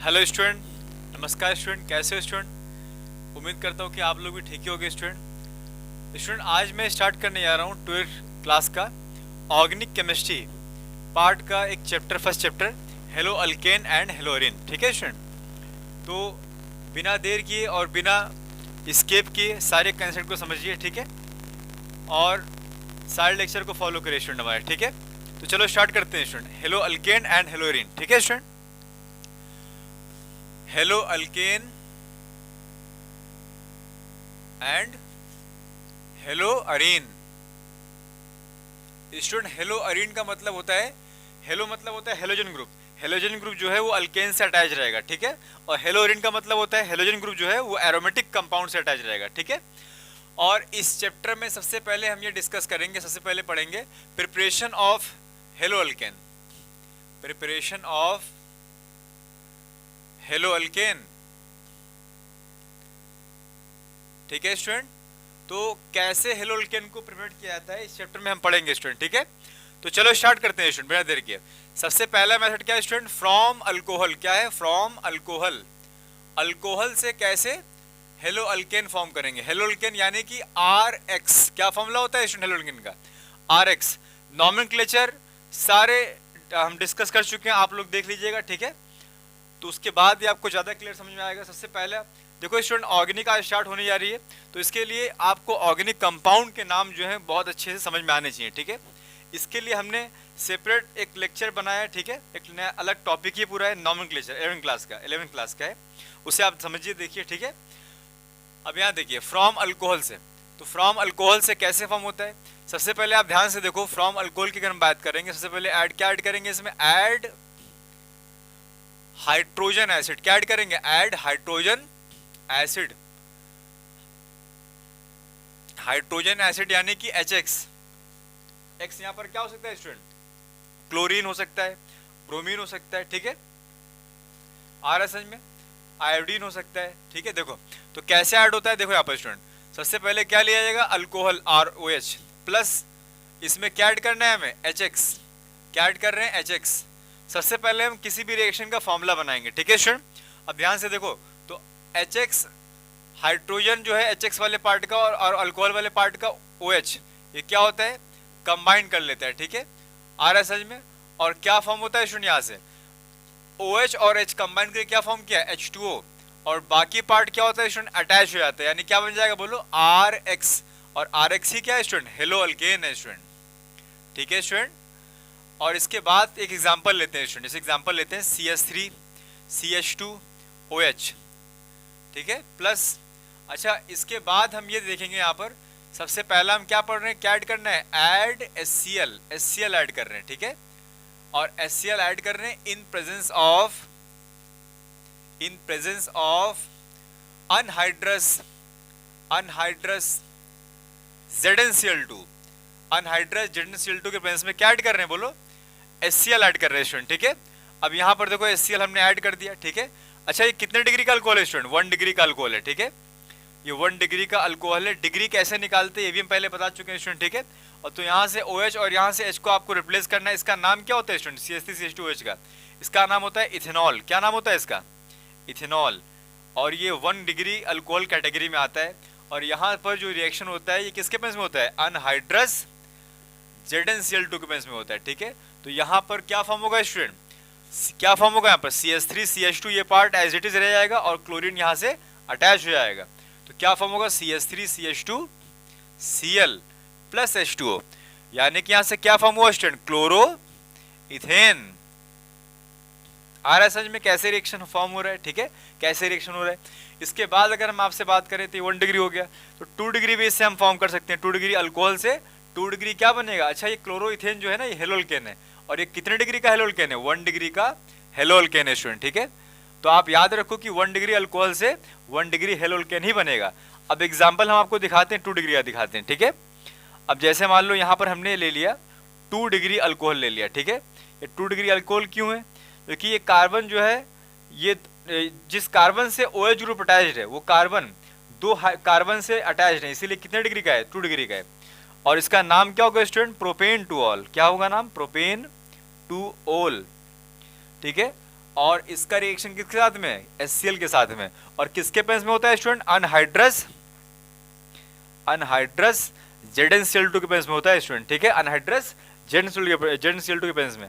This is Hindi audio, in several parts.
हेलो स्टूडेंट, नमस्कार स्टूडेंट। कैसे हो स्टूडेंट? उम्मीद करता हूँ कि आप लोग भी ठीक ही होंगे स्टूडेंट। आज मैं स्टार्ट करने जा रहा हूँ 12th क्लास का ऑर्गेनिक केमिस्ट्री पार्ट का एक chapter, first chapter, hello alkane and हेलोरिन। ठीक है स्टूडेंट? तो बिना देर किए और बिना स्केप किए सारे कंसेप्ट को समझिए, ठीक है? और सारे लेक्चर को फॉलो करिए स्टूडेंट हमारे, ठीक है? तो चलो स्टार्ट करते हैं स्टूडेंट। हेलो अल्केन एंड हेलोरिन, ठीक है student? Hello alkane and hello Areen. Student, hello Areen का मतलब होता है, हेलो मतलब होता है हेलोजन ग्रुप। हेलोजन ग्रुप जो है वो अल्केन से अटैच रहेगा, ठीक है? और हेलो अरीन का मतलब होता है हेलोजन ग्रुप जो है वो एरोमेटिक कंपाउंड से अटैच रहेगा, ठीक है? और इस चैप्टर में सबसे पहले हम ये डिस्कस करेंगे, सबसे पहले पढ़ेंगे preparation of hello alkane. Preparation of hello alkane, ठीक है स्टूडेंट? तो कैसे हेलो अल्केन को प्रिपेयर किया जाता है इस चैप्टर में हम पढ़ेंगे स्टूडेंट, ठीक है? तो चलो स्टार्ट करते हैं स्टूडेंट, बिना देर किए। सबसे पहला मेथड क्या है स्टूडेंट? From alcohol. क्या है? From alcohol. अल्कोहल से कैसे हेलो अल्केन फॉर्म करेंगे? हेलो अल्केन यानी कि आर एक्स। क्या फॉर्मूला होता है स्टूडेंट हेलो अल्केन का? R X. नॉमेनक्लेचर सारे हम डिस्कस कर चुके हैं, आप लोग देख लीजिएगा, ठीक है? तो उसके बाद ही आपको ज़्यादा क्लियर समझ में आएगा। सबसे पहले देखो स्टूडेंट, ऑर्गेनिक आज स्टार्ट होने जा रही है, तो इसके लिए आपको ऑर्गेनिक कंपाउंड के नाम जो है बहुत अच्छे से समझ में आने चाहिए, ठीक है? इसके लिए हमने सेपरेट एक लेक्चर बनाया है, ठीक है? एक नया अलग टॉपिक ही पूरा है, नॉमेनक्लेचर 11th क्लास का है, उसे आप समझिए, देखिए, ठीक है? अब यहाँ देखिए, फ्रॉम अल्कोहल से, तो फ्रॉम अल्कोहल से कैसे फॉर्म होता है? सबसे पहले आप ध्यान से देखो, फ्रॉम अल्कोहल की अगर हम बात करेंगे, सबसे पहले ऐड क्या ऐड करेंगे इसमें? Add hydrogen acid. क्या ऐड करेंगे? Add hydrogen acid. Hydrogen acid यानी कि HX। एक्स यहां पर क्या हो सकता है स्टूडेंट? क्लोरीन हो सकता है, ब्रोमीन हो सकता है, ठीक है? RSH में आयोडीन हो सकता है, ठीक है? देखो तो कैसे ऐड होता है, देखो यहाँ पर स्टूडेंट, सबसे पहले क्या लिया जाएगा? अल्कोहल ROH प्लस, इसमें क्या ऐड करना है हमें? HX। क्या ऐड कर रहे हैं? HX। सबसे पहले हम किसी भी रिएक्शन का फॉर्मूला बनाएंगे, ठीक है स्टूडेंट? अब ध्यान से देखो, तो HX हाइड्रोजन जो है HX वाले पार्ट का और अल्कोहल वाले पार्ट का OH, ये क्या होता है? कंबाइन कर लेता है, ठीक है? RSH में। और क्या फॉर्म होता है स्टूडेंट? यहाँ से OH और H कंबाइन करके क्या फॉर्म किया? H2O। और बाकी पार्ट क्या होता है स्टूडेंट? अटैच हो जाता है, यानी क्या बन जाएगा? बोलो RX। और RX ही क्या है स्टूडेंट? हेलो अल्केन है स्टूडेंट, ठीक है स्टूडेंट? और इसके बाद एक एग्जांपल लेते हैं स्टूडेंट, जैसे एग्जांपल लेते हैं CH3 CH2OH, ठीक है? प्लस, अच्छा इसके बाद हम ये देखेंगे यहाँ पर, सबसे पहला हम क्या पढ़ रहे हैं? क्या ऐड करना है? ऐड HCl ऐड कर रहे हैं, ठीक है? और HCl ऐड कर रहे हैं in presence of anhydrous ZnCl2। Anhydrous ZnCl2 के प्रेजेंस में क्या ऐड कर रहे हैं? बोलो HCl ऐड कर रहे हैं स्टूडेंट, ठीक है? अब यहाँ पर देखो HCl हमने ऐड कर दिया, ठीक है? अच्छा, ये कितने डिग्री का अल्कोहल है स्टूडेंट? 1 डिग्री का अल्कोहल है, ठीक है? ये 1 डिग्री का अल्कोहल है। डिग्री कैसे निकालते हैं ये भी हम पहले बता चुके हैं स्टूडेंट, ठीक है? और तो यहाँ से OH और यहाँ से H को आपको रिप्लेस करना है। इसका नाम क्या होता है स्टूडेंट? CH3CH2OH का इसका नाम होता है इथेनॉल। क्या नाम होता है इसका? इथेनॉल। और ये 1 डिग्री अल्कोहल कैटेगरी में आता है। और यहाँ पर जो रिएक्शन होता है ये किसके बेस में होता है? अनहाइड्रस ZnCl2 के बेस में होता है, ठीक है? तो यहाँ पर क्या फॉर्म होगा स्टूडेंट? क्या फॉर्म होगा यहाँ पर? CH3CH2 ये पार्ट एज इट इज रह जाएगा और क्लोरीन यहाँ से अटैच हो जाएगा। तो क्या फॉर्म होगा? CH3CH2Cl प्लस H2O, यानी कि यहाँ से क्या फॉर्म हुआ स्टूडेंट? Chloro ethane. RSH में कैसे रिएक्शन फॉर्म हो रहा है, ठीक है? कैसे रिएक्शन हो रहा है? इसके बाद अगर हम आपसे बात करें तो 1 डिग्री हो गया, तो 2 डिग्री भी इससे हम फॉर्म कर सकते हैं। 2 डिग्री अल्कोहल से 2 डिग्री क्या बनेगा? अच्छा, ये क्लोरो इथेन जो है ना, ये हेलो अल्केन है। और ये कितने डिग्री का हेलो अल्केन है? 1 डिग्री का हेलो अल्केन है स्टूडेंट, ठीक है? तो आप याद रखो कि 1 डिग्री अल्कोहल से 1 डिग्री हेलो अल्केन ही बनेगा। अब एग्जांपल हम आपको दिखाते हैं, 2 डिग्री का दिखाते हैं, ठीक है? अब जैसे मान लो यहाँ पर हमने ले लिया 2 डिग्री अल्कोहल ले लिया, ठीक है? ये 2 डिग्री अल्कोहल क्यों है? क्योंकि ये कार्बन जो है, ये जिस कार्बन से OH ग्रुप अटैच्ड है वो कार्बन 2 कार्बन से अटैच्ड है, इसीलिए कितने डिग्री का है? 2 डिग्री का है। और इसका नाम क्या होगा स्टूडेंट? Propane two all. क्या होगा नाम? प्रोपेन टू ऑल, ठीक है? और इसका रिएक्शन किसके साथ में है, HCl के साथ में। और किसके प्रेजेंस में होता है स्टूडेंट, अनहाइड्रस ZnCl2 के प्रेजेंस में होता है स्टूडेंट, ठीक है, अनहाइड्रस ZnCl2 के प्रेजेंस में।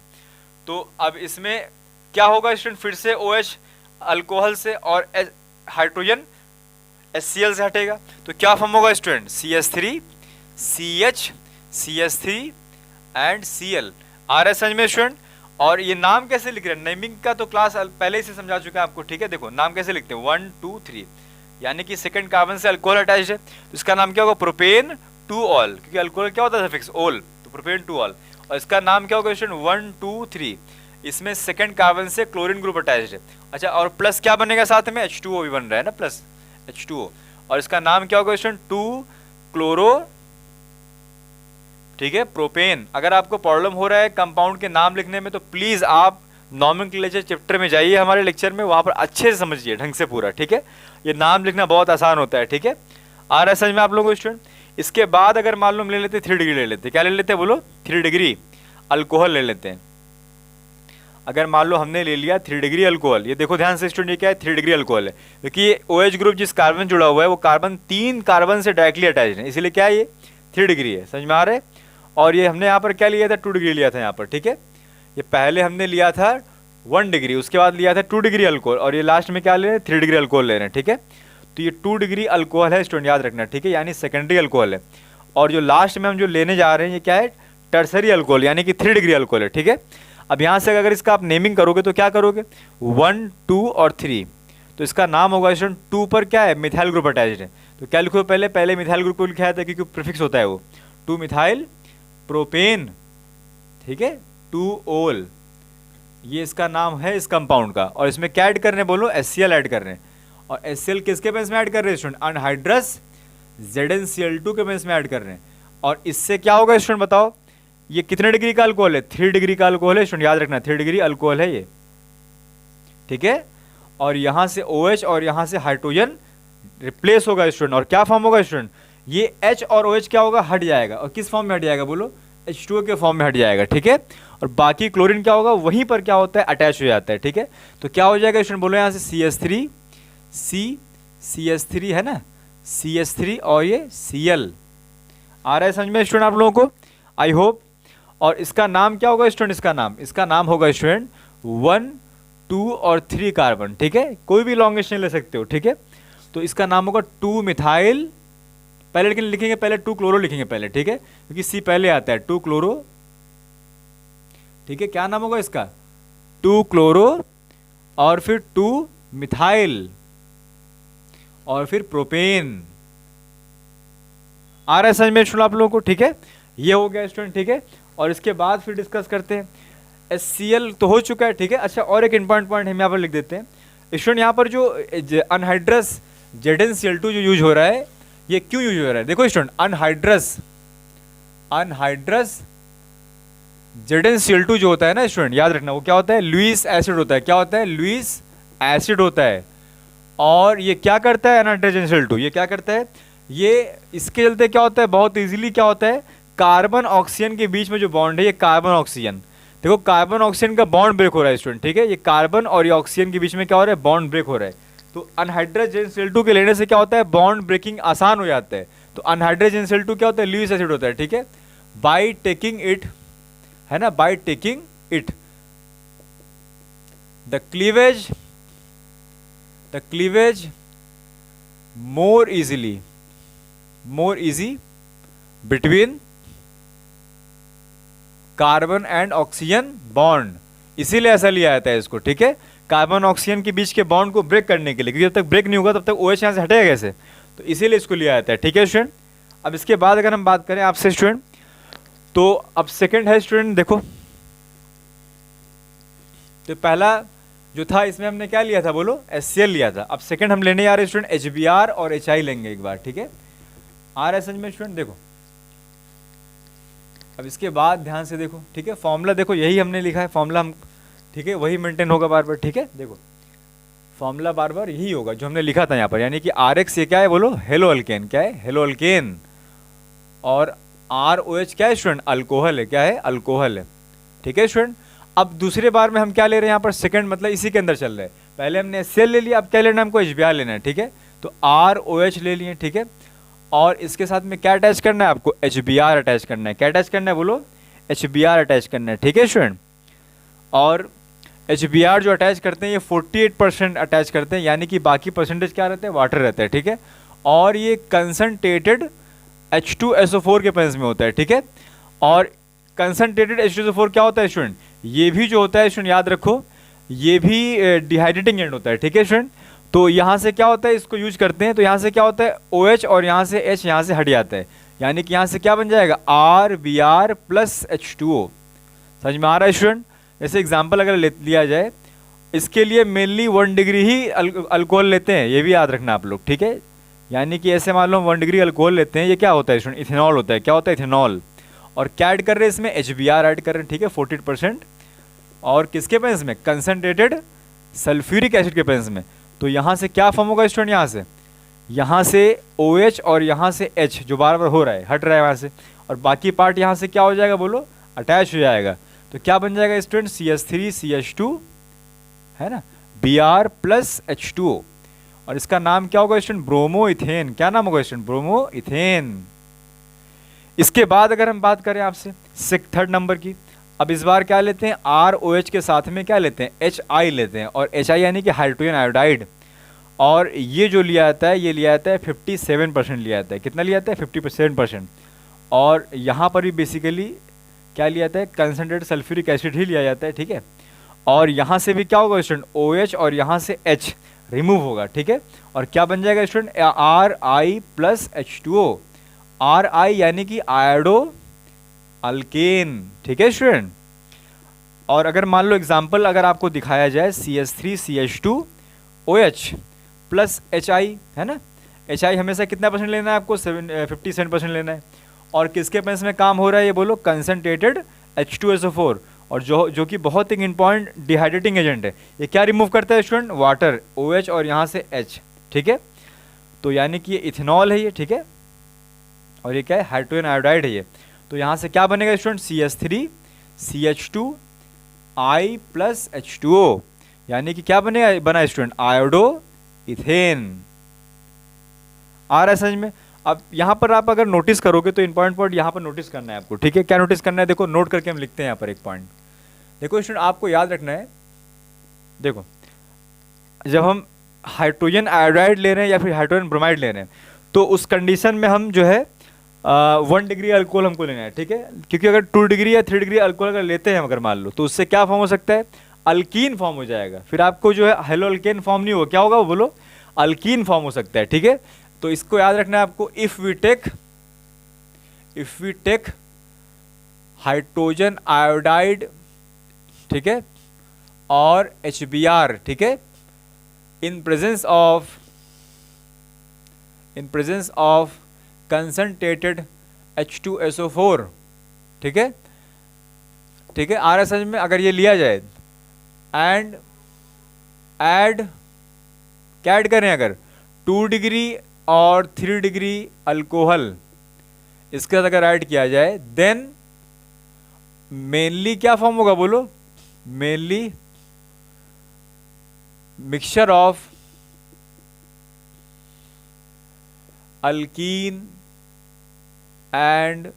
तो अब इसमें क्या होगा स्टूडेंट, फिर से OH अल्कोहल से और हाइड्रोजन HCl से हटेगा, तो क्या फॉर्म होगा student, CH3 CH CH3 and Cl। आ रहा है समझ में स्टूडेंट। और ये नाम कैसे लिख रहे हैं, नेमिंग का तो क्लास पहले ही से समझा चुका है आपको, ठीक है। देखो नाम कैसे लिखते हैं, 1 2 3, यानी कि सेकंड कार्बन से अल्कोहल अटैच्ड है, तो इसका नाम क्या होगा, प्रोपेन टू ऑल, क्योंकि अल्कोहल क्या होता है सफिक्स ओल, तो प्रोपेन टू ऑल। और इसका नाम क्या होगा स्टूडेंट, 1 2 3, इसमें सेकंड कार्बन से क्लोरीन ग्रुप अटैच्ड है। अच्छा, और प्लस क्या बनेगा साथ में, H2O भी बन रहा है ना, प्लस H2O। और इसका नाम क्या होगा स्टूडेंट, 2 क्लोरो, ठीक है, प्रोपेन। अगर आपको प्रॉब्लम हो रहा है कंपाउंड के नाम लिखने में, तो प्लीज आप नॉमेनक्लेचर चैप्टर में जाइए हमारे लेक्चर में, वहां पर अच्छे से समझिए ढंग से पूरा, ठीक है। ये नाम लिखना बहुत आसान होता है, ठीक है। आ रहा है समझ में आप लोगों को स्टूडेंट। इसके बाद अगर मान लो हम ले लेते 3 डिग्री ले लेते, क्या ले लेते हैं बोलो, 3 डिग्री अल्कोहल ले लेते हैं। अगर मान लो हमने ले लिया 3 डिग्री अल्कोहल, ये देखो ध्यान से स्टूडेंट, ये क्या है, 3 डिग्री अल्कोहल है, क्योंकि ये OH ग्रुप जिस कार्बन जुड़ा हुआ है वो कार्बन 3 कार्बन से डायरेक्टली अटैच है, इसीलिए क्या है ये 3 डिग्री है, समझ में आ रहा है। और ये हमने यहाँ पर क्या लिया था, 2 डिग्री लिया था यहाँ पर, ठीक है। ये पहले हमने लिया था 1 डिग्री, उसके बाद लिया था 2 डिग्री अल्कोहल, और ये लास्ट में क्या ले रहे हैं, 3 डिग्री अल्कोहल ले रहे हैं, ठीक है। तो ये 2 डिग्री अल्कोहल है स्टूडेंट, याद रखना, ठीक है, यानी सेकेंडरी अल्कोहल है। और जो लास्ट में हम जो लेने जा रहे हैं ये क्या है, टर्सरी अल्कोहल, यानी कि 3 डिग्री अल्कोहल है, ठीक है। अब यहाँ से अगर इसका आप नेमिंग करोगे तो क्या करोगे, 1 2 और 3, तो इसका नाम होगा स्टूडेंट, 2 पर क्या है, मिथाइल ग्रुप अटैच्ड है, तो क्या लिखो, पहले मिथाइल ग्रुप को लिखा था क्योंकि प्रीफिक्स होता है वो, 2 मिथाइल प्रोपेन, ठीक है, 2 ओल, ये इसका नाम है इस कंपाउंड का। और इसमें क्या ऐड करने बोलो, HCl ऐड कर रहे हैं। और HCl किसके बेस में ऐड कर रहे हैं स्टूडेंट, अनहाइड्रस ZnCl2 के बेस में ऐड कर रहे हैं। और इससे क्या होगा स्टूडेंट बताओ, ये कितने डिग्री का अल्कोहल है, 3 डिग्री का अल्कोहल है स्टूडेंट, याद रखना 3 डिग्री अल्कोहल है ये, ठीक है। और यहाँ से OH और यहाँ से हाइड्रोजन रिप्लेस होगा स्टूडेंट, और क्या फॉर्म होगा स्टूडेंट, ये H और OH क्या होगा, हट जाएगा, और किस फॉर्म में हट जाएगा बोलो, H2O के फॉर्म में हट जाएगा, ठीक है। और बाकी क्लोरीन क्या होगा, वहीं पर क्या होता है, अटैच हो जाता है, ठीक है। तो क्या हो जाएगा स्टूडेंट बोलो, यहाँ से CH3 CH3 है ना, CH3 और ये Cl। आ रहा है समझ में स्टूडेंट आप लोगों को, आई होप। और इसका नाम क्या होगा स्टूडेंट, इसका नाम होगा स्टूडेंट 1 2 और 3 कार्बन, ठीक है, कोई भी लॉन्गेस्ट ले सकते हो, ठीक है। तो इसका नाम होगा 2 मिथाइल, पहले लेकिन लिखेंगे, पहले 2 क्लोरो लिखेंगे पहले, ठीक है, क्योंकि C पहले आता है, 2 क्लोरो, ठीक है। क्या नाम होगा इसका, 2 क्लोरो और फिर 2 मिथाइल और फिर प्रोपेन। आ रहा है समझ में स्टूडेंट आप लोगों को, ठीक है, ये हो गया स्टूडेंट, ठीक है। और इसके बाद फिर डिस्कस करते हैं, HCl तो हो चुका है, ठीक है। अच्छा, और एक इंपॉर्टेंट पॉइंट हम यहाँ पर लिख देते हैं स्टूडेंट, यहाँ पर जो अनहाइड्रस ZnCl2 जो यूज हो रहा है, ये क्यों यूज हो रहा है, देखो स्टूडेंट, अनहाइड्रस ZnCl2 जो होता है ना स्टूडेंट, याद रखना वो क्या होता है, लुईस एसिड होता है, क्या होता है, लुईस एसिड होता है। और ये क्या करता है, अनहाइड्रस ZnCl2 ये क्या करता है, ये इसके चलते क्या होता है, बहुत इजीली क्या होता है, कार्बन ऑक्सीजन के बीच में जो बॉन्ड है, ये कार्बन ऑक्सीजन, देखो कार्बन ऑक्सीजन का बॉन्ड ब्रेक हो रहा है स्टूडेंट, ठीक है, ये कार्बन और ये ऑक्सीजन के बीच में क्या हो रहा है, बॉन्ड ब्रेक हो रहा है। तो अनहाइड्रस ZnCl2 के लेने से क्या होता है, बॉन्ड ब्रेकिंग आसान हो जाता है। तो अनहाइड्रस ZnCl2 क्या होता है, लुईस एसिड होता है, ठीक है, बाई टेकिंग इट, है ना, by taking it the cleavage more easy between carbon and oxygen bond, इसीलिए ऐसा लिया जाता है इसको, ठीक है, कार्बन ऑक्सीजन के बीच के बॉन्ड को ब्रेक करने के लिए, क्योंकि जब तक ब्रेक नहीं होगा तब तक OH यहाँ से हटेगा कैसे, तो इसीलिए इसको लिया जाता है, ठीक है स्टूडेंट। अब इसके बाद अगर हम बात करें आपसे स्टूडेंट, तो अब सेकंड है स्टूडेंट, देखो तो पहला जो था इसमें हमने क्या लिया था बोलो, HCl लिया था। अब सेकंड हम लेने आ रहे हैं स्टूडेंट HBr और HI लेंगे एक बार, ठीक है। आ रहा है समझ में स्टूडेंट, देखो अब इसके बाद ध्यान से देखो, ठीक है, फॉर्मूला देखो यही हमने लिखा है, फॉर्मूला हम, ठीक है, वही मेंटेन होगा बार बार, ठीक है। देखो फॉर्मूला बार बार यही होगा जो हमने लिखा था यहाँ पर, यानी कि RX ये क्या है बोलो, हेलो अल्केन, क्या है, हेलो अल्केन। और ROH क्या है स्टूडेंट, अल्कोहल है, क्या है, अल्कोहल है, ठीक है स्टूडेंट। अब दूसरे बार में हम क्या ले रहे हैं यहाँ पर, सेकंड मतलब इसी के अंदर चल रहे हैं। पहले हमने HCl ले लिया, अब क्या लेना है हमको, HBr लेना है, ठीक है। तो ROH ले लिए, ठीक है। और इसके साथ में क्या अटैच करना है आपको, HBr अटैच करना है। क्या अटैच करना है बोलो, HBr अटैच करना है, ठीक है स्टूडेंट। और HBr जो अटैच करते हैं ये 48% अटैच करते हैं, यानी कि बाकी परसेंटेज क्या रहते हैं, वाटर रहता है, ठीक है। और ये कंसनट्रेटेड H2SO4 के प्रेजेंस में होता है, ठीक है। और कंसनट्रेटेड H2SO4 क्या होता है स्टूडेंट, ये भी जो होता है स्टूडेंट याद रखो, ये भी डिहाइड्रेटिंग एजेंट होता है, ठीक है स्टूडेंट। तो यहाँ से क्या होता है, इसको यूज करते हैं तो यहाँ से क्या होता है, OH और यहाँ से H यहाँ से हट जाता है, यानी कि यहाँ से क्या बन जाएगा, RBr प्लस H2O। समझ में आ रहा है स्टूडेंट। जैसे एग्जाम्पल अगर लिया जाए, इसके लिए मेनली 1 डिग्री ही अल्कोहल लेते हैं, ये भी याद रखना आप लोग, ठीक है। यानी कि ऐसे मान लो 1 डिग्री अल्कोहल लेते हैं, ये क्या होता है स्टूडेंट, इथेनॉल होता है। क्या होता है, इथेनॉल। और क्या ऐड कर रहे हैं इसमें, HBr ऐड कर रहे हैं, ठीक है, 48%। और किसके प्रेजेंस में, कंसनट्रेटेड सल्फ्यूरिक एसिड के प्रेजेंस में। तो यहाँ से क्या फॉर्म होगा स्टूडेंट, यहाँ से OH और यहाँ से H जो बार बार हो रहा है, हट रहा है वहाँ से, और बाकी पार्ट यहाँ से क्या हो जाएगा बोलो, अटैच हो जाएगा। तो क्या बन जाएगा स्टूडेंट, CH3CH2 है ना, Br प्लस H2O। और इसका नाम क्या होगा स्टूडेंट, ब्रोमो इथेन। क्या नाम होगा स्टूडेंट, ब्रोमो इथेन। इसके बाद अगर हम बात करें आपसे थर्ड नंबर की, अब इस बार क्या लेते हैं, ROH के साथ में क्या लेते हैं, HI लेते हैं। और HI यानी कि हाइड्रोजन आयोडाइड। और ये जो लिया जाता है, ये लिया जाता है 57% लिया जाता है। कितना लिया जाता है, 57%। और यहाँ पर भी बेसिकली क्या लिया जाता है, कंसनट्रेटेड सल्फ्यूरिक एसिड ही लिया जाता है, ठीक है। और यहाँ से भी क्या होगा स्टूडेंट, OH और यहाँ से H रिमूव होगा, ठीक है। और क्या बन जाएगा student, RI plus H2O। RI यानी कि आयोडो अल्केन, ठीक है स्टूडेंट। और अगर मान लो एग्जाम्पल अगर आपको दिखाया जाए, CH3CH2OH प्लस HI है ना, HI हमेशा कितना परसेंट लेना है आपको, 57% लेना है। और किसके प्रेजेंस में काम हो रहा है ये बोलो, कंसनट्रेटेड H2SO4। और जो कि बहुत एक इंपॉर्टेंट डिहाइड्रेटिंग एजेंट है। ये क्या रिमूव करता है स्टूडेंट, वाटर, OH और यहाँ से H, ठीक है। तो यानी कि ये इथेनॉल है ये, ठीक है। और ये क्या है, हाइड्रोजन आयोडाइड है ये। तो यहाँ से क्या बनेगा स्टूडेंट, CH3CH2I प्लस H2O, यानी कि क्या बनेगा, बना स्टूडेंट, आयोडो इथेन। आ रहा है समझ में। अब यहाँ पर आप अगर नोटिस करोगे तो इंपॉर्टेंट पॉइंट यहाँ पर नोटिस करना है आपको, ठीक है। क्या नोटिस करना है, देखो नोट करके हम लिखते हैं यहाँ पर एक पॉइंट। देखो स्टूडेंट आपको याद रखना है, देखो जब हम हाइड्रोजन आयोडाइड ले रहे हैं या फिर हाइड्रोजन ब्रोमाइड ले रहे हैं, तो उस कंडीशन में हम जो है 1 डिग्री अल्कोहल हमको लेना है, ठीक है। क्योंकि अगर 2 डिग्री या 3 डिग्री अल्कोहल अगर लेते हैं अगर मान लो, तो उससे क्या फॉर्म हो सकता है, अल्कीन फॉर्म हो जाएगा। फिर आपको जो है हेलो अल्केन फॉर्म नहीं होगा, क्या होगा वो बोलो, अल्कीन फॉर्म हो सकता है, ठीक है। तो इसको याद रखना है आपको, if we take hydrogen iodide, ठीक है, और HBr, ठीक है, in presence of concentrated H2SO4, ठीक है, ठीक है। RSH में अगर ये लिया जाए, एंड ऐड क्या ऐड करें, अगर 2 डिग्री और 3 डिग्री अल्कोहल इसके साथ अगर ऐड किया जाए, देन मेनली क्या फॉर्म होगा बोलो, mainly mixture of alkyne and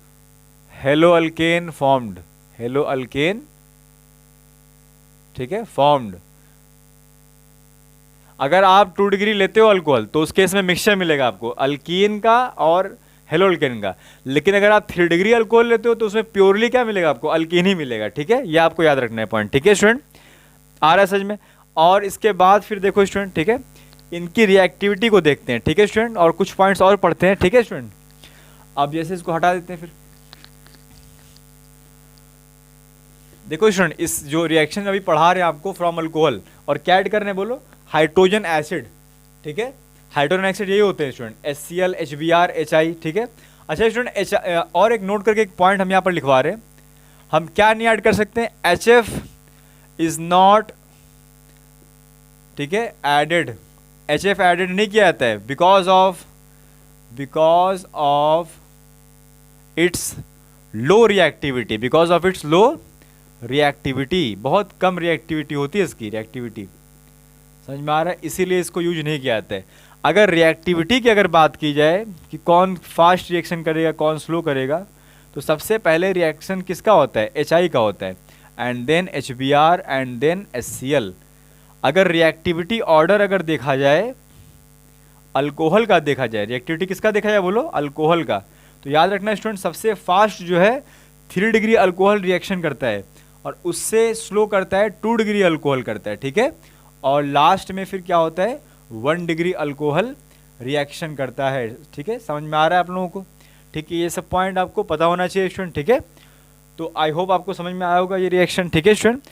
hello alkane formed, hello alkane, ठीक है, फॉर्म्ड। अगर आप 2 डिग्री लेते हो अल्कोहल तो उस केस में मिक्सचर मिलेगा आपको अल्कीन का और हेलो अल्केन का। लेकिन अगर आप 3 डिग्री अल्कोहल लेते हो तो उसमें प्योरली क्या मिलेगा आपको, अल्कीन ही मिलेगा, ठीक है। ये आपको याद रखना है पॉइंट, ठीक है स्टूडेंट। आ रहा है समझ में। और इसके बाद फिर देखो स्टूडेंट, ठीक है, इनकी रिएक्टिविटी को देखते हैं, ठीक है स्टूडेंट, और कुछ पॉइंट्स और पढ़ते हैं, ठीक है स्टूडेंट। अब जैसे इसको हटा देते हैं, फिर देखो स्टूडेंट, इस जो रिएक्शन अभी पढ़ा रहे हैं आपको फ्रॉम अल्कोहल, और क्या ऐड कर रहे हैं बोलो, हाइड्रोजन एसिड, ठीक है। हाइड्रोजन एसिड यही होते हैं स्टूडेंट, HCl, HBr, HI, ठीक है। अच्छा स्टूडेंट, और एक नोट करके एक पॉइंट हम यहाँ पर लिखवा रहे हैं, हम क्या नहीं ऐड कर सकते हैं, HF इज नॉट, ठीक है, एडेड, HF एडेड नहीं किया जाता है because of its low reactivity, because of its low reactivity, बहुत कम रिएक्टिविटी होती है इसकी, रिएक्टिविटी, समझ में आ रहा है, इसीलिए इसको यूज नहीं किया जाता है। अगर रिएक्टिविटी की अगर बात की जाए कि कौन फास्ट रिएक्शन करेगा कौन स्लो करेगा, तो सबसे पहले रिएक्शन किसका होता है, HI का होता है, and then HBr and then HCl। अगर रिएक्टिविटी ऑर्डर अगर देखा जाए, अल्कोहल का देखा जाए, रिएक्टिविटी किसका देखा जाए बोलो, अल्कोहल का, तो याद रखना स्टूडेंट सबसे फास्ट जो है 3 डिग्री अल्कोहल रिएक्शन करता है, और उससे स्लो करता है 2 डिग्री अल्कोहल करता है, ठीक है। और लास्ट में फिर क्या होता है, 1 डिग्री अल्कोहल रिएक्शन करता है, ठीक है। समझ में आ रहा है आप लोगों को, ठीक है। ये सब पॉइंट आपको पता होना चाहिए स्टूडेंट, ठीक है। तो आई होप आपको समझ में आया होगा ये रिएक्शन, ठीक है स्टूडेंट।